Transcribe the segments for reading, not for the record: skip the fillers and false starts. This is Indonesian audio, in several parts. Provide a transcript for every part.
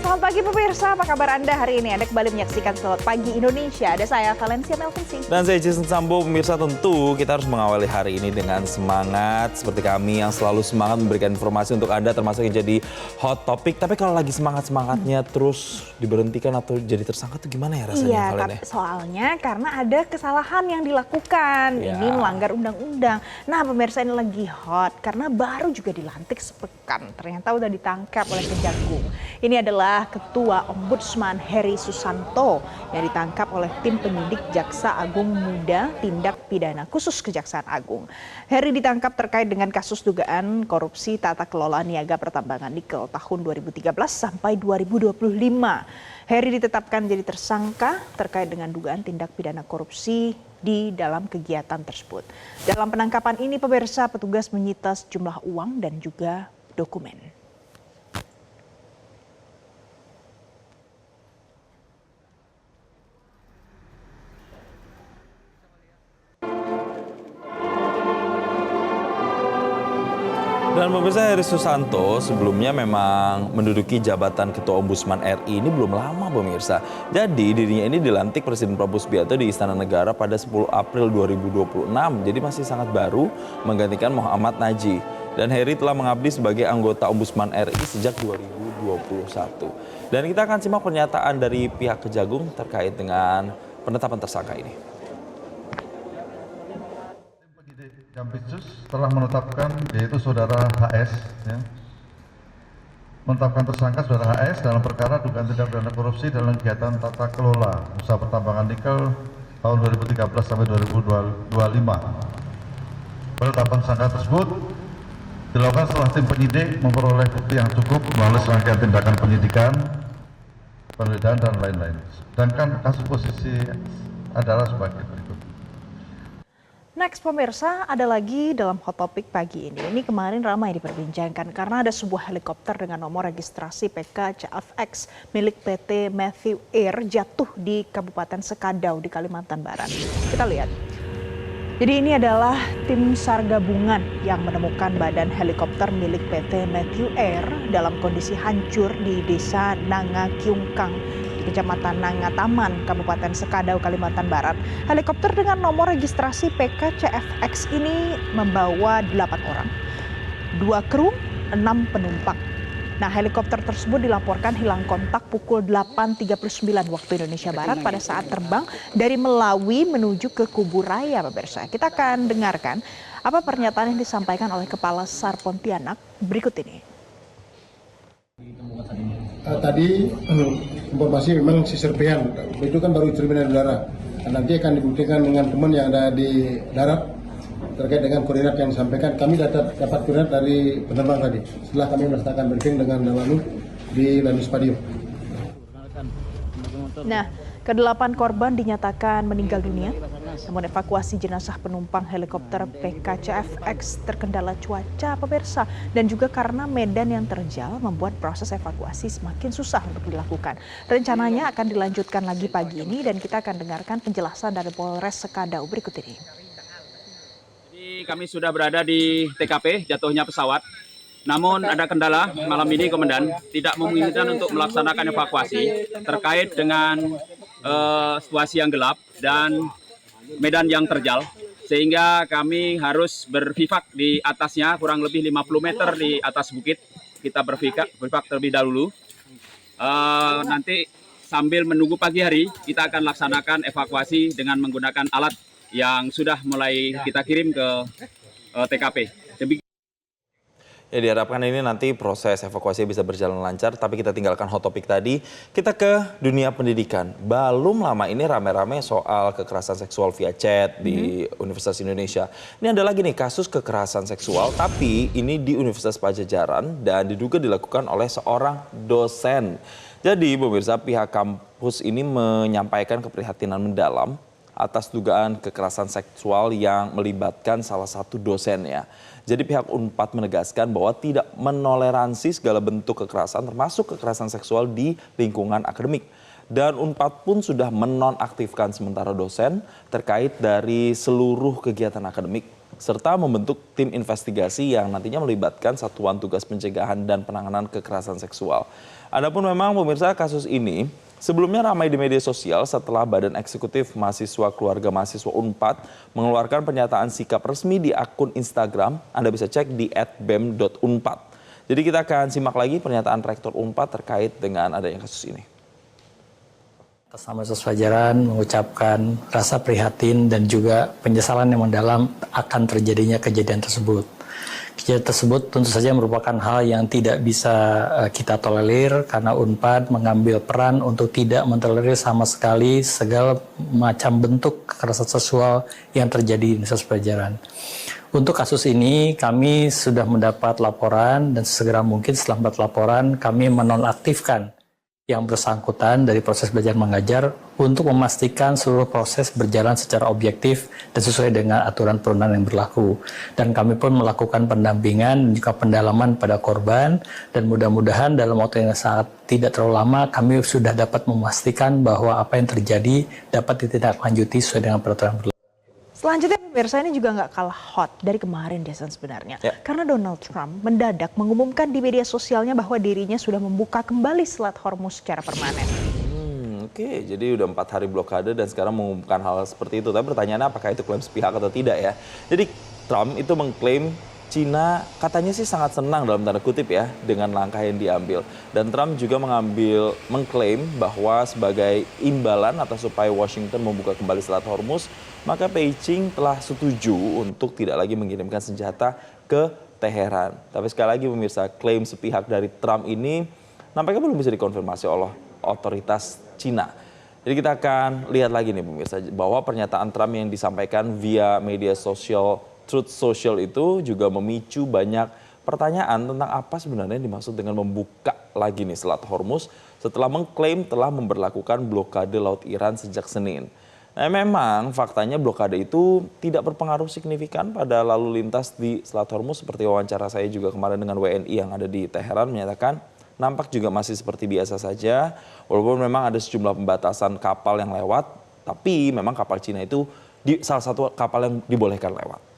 Selamat pagi pemirsa, apa kabar Anda hari ini? Anda kembali menyaksikan Selamat Pagi Indonesia. Ada saya Valencia Melvinsi. Dan saya Jason Sambo. Pemirsa, tentu kita harus mengawali hari ini dengan semangat. Seperti kami yang selalu semangat memberikan informasi untuk Anda, termasuk yang jadi hot topic. Tapi kalau lagi semangat-semangatnya terus diberhentikan atau jadi tersangka itu gimana ya rasanya? Iya, soalnya karena ada kesalahan yang dilakukan. Ya. Ini melanggar undang-undang. Nah pemirsa, ini lagi hot karena baru juga dilantik sepekan. Ternyata udah ditangkap oleh Kejagung. Ini adalah Ketua Ombudsman Heri Susanto yang ditangkap oleh tim penyidik Jaksa Agung Muda Tindak Pidana Khusus Kejaksaan Agung. Heri ditangkap terkait dengan kasus dugaan korupsi tata kelola niaga pertambangan nikel tahun 2013 sampai 2025. Heri ditetapkan jadi tersangka terkait dengan dugaan tindak pidana korupsi di dalam kegiatan tersebut. Dalam penangkapan ini pemirsa, petugas menyita sejumlah uang dan juga dokumen. Dan pemirsa, Heri Susanto sebelumnya memang menduduki jabatan Ketua Ombudsman RI ini belum lama pemirsa. Jadi dirinya ini dilantik Presiden Prabowo Subianto di Istana Negara pada 10 April 2026. Jadi masih sangat baru menggantikan Muhammad Najih. Dan Heri telah mengabdi sebagai anggota Ombudsman RI sejak 2021. Dan kita akan simak pernyataan dari pihak Kejagung terkait dengan penetapan tersangka ini. Jampitsus telah menetapkan, yaitu saudara HS, ya, menetapkan tersangka saudara HS dalam perkara dugaan tindak pidana korupsi dalam kegiatan tata kelola usaha pertambangan nikel tahun 2013 sampai 2025. Penetapan tersangka tersebut dilakukan setelah tim penyidik memperoleh bukti yang cukup melalui serangkaian tindakan penyidikan, penggeledahan dan lain-lain. Sedangkan kasus posisi adalah sebagai berikut. Next pemirsa, ada lagi dalam hot topic pagi ini. Ini kemarin ramai diperbincangkan karena ada sebuah helikopter dengan nomor registrasi PK-CFX milik PT Matthew Air jatuh di Kabupaten Sekadau di Kalimantan Barat. Kita lihat. Jadi ini adalah tim SAR gabungan yang menemukan badan helikopter milik PT Matthew Air dalam kondisi hancur di Desa Nangakyungkang, Kecamatan Nangataman, Kabupaten Sekadau, Kalimantan Barat. Helikopter dengan nomor registrasi PK-CFX ini membawa 8 orang, 2 kru, 6 penumpang. Nah, helikopter tersebut dilaporkan hilang kontak pukul 8.39 waktu Indonesia Barat pada saat terbang dari Melawi menuju ke Kuburaya, pemirsa. Kita akan dengarkan apa pernyataan yang disampaikan oleh Kepala SAR Pontianak berikut ini. Tadi informasi memang si serpihan itu kan baru cerminan udara. Nanti akan dibuktikan dengan teman yang ada di darat terkait dengan koordinat yang disampaikan. Kami dapat koordinat dari penerbang tadi. Setelah kami melaksanakan briefing dengan Dalanut di Lanus Padio. Nah, ke-8 korban dinyatakan meninggal dunia. Namun evakuasi jenazah penumpang helikopter PK-CFX terkendala cuaca pemirsa dan juga karena medan yang terjal membuat proses evakuasi semakin susah untuk dilakukan. Rencananya akan dilanjutkan lagi pagi ini dan kita akan dengarkan penjelasan dari Polres Sekadau berikut ini. Jadi kami sudah berada di TKP jatuhnya pesawat. Namun ada kendala malam ini Komandan tidak memungkinkan untuk melaksanakan evakuasi terkait dengan situasi yang gelap dan medan yang terjal, sehingga kami harus berpivak di atasnya kurang lebih 50 meter di atas bukit. Kita berpivak terlebih dahulu. Nanti sambil menunggu pagi hari kita akan laksanakan evakuasi dengan menggunakan alat yang sudah mulai kita kirim ke TKP. Ya, diharapkan ini nanti proses evakuasi bisa berjalan lancar, tapi kita tinggalkan hot topic tadi. Kita ke dunia pendidikan. Belum lama ini rame-rame soal kekerasan seksual via chat di Universitas Indonesia. Ini ada lagi nih kasus kekerasan seksual, tapi ini di Universitas Padjadjaran dan diduga dilakukan oleh seorang dosen. Jadi pemirsa, pihak kampus ini menyampaikan keprihatinan mendalam atas dugaan kekerasan seksual yang melibatkan salah satu dosennya. Jadi pihak Unpad menegaskan bahwa tidak menoleransi segala bentuk kekerasan termasuk kekerasan seksual di lingkungan akademik. Dan Unpad pun sudah menonaktifkan sementara dosen terkait dari seluruh kegiatan akademik serta membentuk tim investigasi yang nantinya melibatkan Satuan Tugas Pencegahan dan Penanganan Kekerasan Seksual. Adapun memang pemirsa kasus ini sebelumnya ramai di media sosial setelah Badan Eksekutif Mahasiswa Keluarga Mahasiswa UNPAD mengeluarkan pernyataan sikap resmi di akun Instagram. Anda bisa cek di @bem.unpad. Jadi kita akan simak lagi pernyataan Rektor UNPAD terkait dengan adanya kasus ini. Atas nama Seswajaran mengucapkan rasa prihatin dan juga penyesalan yang mendalam akan terjadinya kejadian tersebut. Kejadian tersebut tentu saja merupakan hal yang tidak bisa kita tolerir karena UNPAD mengambil peran untuk tidak mentolerir sama sekali segala macam bentuk kekerasan seksual yang terjadi di Universitas Padjadjaran. Untuk kasus ini kami sudah mendapat laporan dan segera mungkin setelah mendapat laporan kami menonaktifkan yang bersangkutan dari proses belajar mengajar untuk memastikan seluruh proses berjalan secara objektif dan sesuai dengan aturan perundangan yang berlaku. Dan kami pun melakukan pendampingan dan juga pendalaman pada korban dan mudah-mudahan dalam waktu yang sangat tidak terlalu lama kami sudah dapat memastikan bahwa apa yang terjadi dapat ditindaklanjuti sesuai dengan peraturan berlaku. Selanjutnya pemirsa, ini juga nggak kalah hot dari kemarin Jason sebenarnya. Ya. Karena Donald Trump mendadak mengumumkan di media sosialnya bahwa dirinya sudah membuka kembali Selat Hormuz secara permanen. Oke, jadi udah 4 hari blokade dan sekarang mengumumkan hal seperti itu. Tapi pertanyaannya apakah itu klaim sepihak atau tidak ya? Jadi Trump itu mengklaim Cina katanya sih sangat senang dalam tanda kutip ya dengan langkah yang diambil. Dan Trump juga mengklaim bahwa sebagai imbalan atau supaya Washington membuka kembali Selat Hormuz, maka Beijing telah setuju untuk tidak lagi mengirimkan senjata ke Teheran. Tapi sekali lagi pemirsa, klaim sepihak dari Trump ini nampaknya belum bisa dikonfirmasi oleh otoritas Cina. Jadi kita akan lihat lagi nih pemirsa bahwa pernyataan Trump yang disampaikan via media sosial Truth Social itu juga memicu banyak pertanyaan tentang apa sebenarnya yang dimaksud dengan membuka lagi nih Selat Hormuz setelah mengklaim telah memberlakukan blokade laut Iran sejak Senin. Nah memang faktanya blokade itu tidak berpengaruh signifikan pada lalu lintas di Selat Hormuz seperti wawancara saya juga kemarin dengan WNI yang ada di Teheran menyatakan nampak juga masih seperti biasa saja walaupun memang ada sejumlah pembatasan kapal yang lewat tapi memang kapal Cina itu salah satu kapal yang dibolehkan lewat.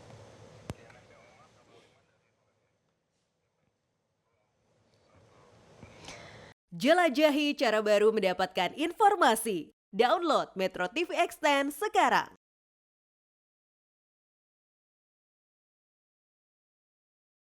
Jelajahi cara baru mendapatkan informasi. Download Metro TV Extend sekarang.